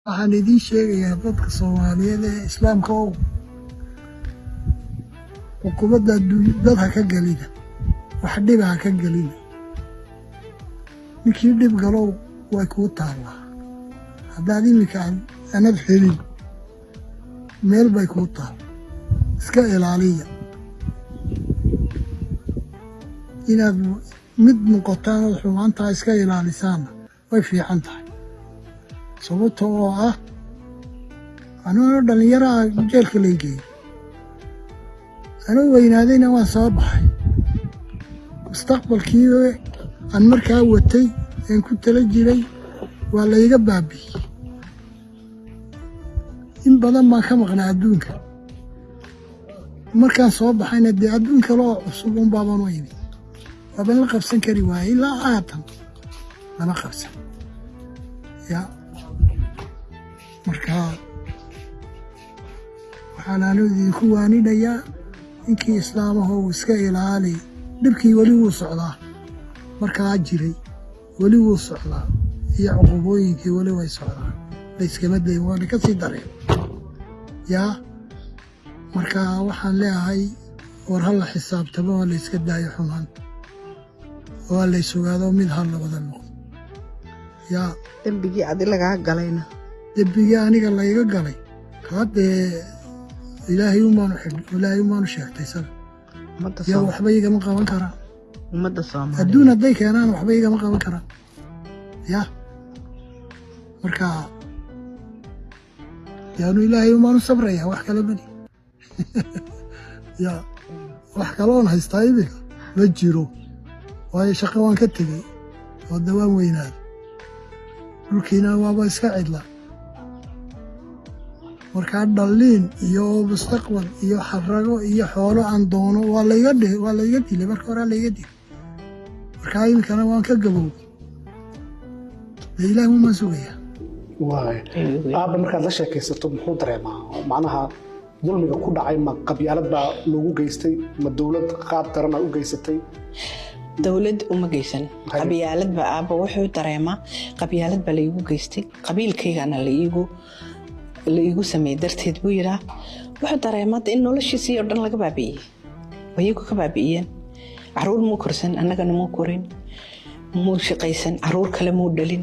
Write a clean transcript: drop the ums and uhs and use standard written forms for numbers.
waxaan idiin sheegayaa dadka Soomaaliyeed ee Islaamka oo xukuumadda dad ha ka galina wax dhib ha ka galina ninkii dhib galow way ku taallaa haddaad imika anad helin meel bay ku taal iska ilaaliya inaad mid noqotaan oo xumaanta iska ilaalisaan way fiican tahay sababtoo oo ah anoo dhalinyaro jeelka la geeyay anoo weynaadayna waan soo baxay mustaqbalkii aan markaa watay aan ku tala jiray waa la iga baabi'iyey in badan baan ka maqnaa adduunka markaan soo baxayna dee adduun kale oo cusub un baaban u yimid waaban la qabsan kari waayey ilaa haatan lama qabsan yaa markaa waxaan anu idinku waaninayaa ninkii islaamahoo uu iska ilaali dhibkii weli wuu socdaa markaa jiray weli wuu socdaa iyo cuqubooyinkii weli way socdaa layskama dayin waana ka sii dareen yaa markaa waxaan leeyahay war ha la xisaabtamo oo la iska daayo xumaanta oo la isugaado mid ha la wada noqdo yaa dembigii adi lagaa galayna dembigii aniga layga galay haddee ilaahay umaanu sheegtay sana yaa waxba igama qaban karaan ummadda Soomaaliyeed adduun hadday keenaan waxba igama qaban karaan yaa marka yaanu ilaahay umaanu sabraya wax kale mani yaa wax kaloon haystaa imika ma jiro waayo shaqo waan ka tegey oo dawaan weynaaday dhulkiina waaba iska cidla markaa dhalliin iyo mustaqbal iyo xarago iyo xoolo aan doono waa layga dilay marka hore layga dilay markaa iminkana waan ka gabowday dee ilaahi umaan sugayaa aabba markaad la sheekaysato muxuu dareemaa macnaha dulmiga ku dhacay ma qabyaalad baa loogu geystay ma dowlad qaab daran u geysatay dowlad uma geysan qabyaalad baa aabba wuxuu dareemaa qabyaalad baa laygu geystay qabiilkaygana la iigu sameeyey darteed buu yidhaa wuxuu dareemaa in noloshiisii oo dhan laga baabi'iyey wayagu ka baabi'iyeen caruur muu korsan annagana muu korin muu shaqaysan caruur kale muu dhalin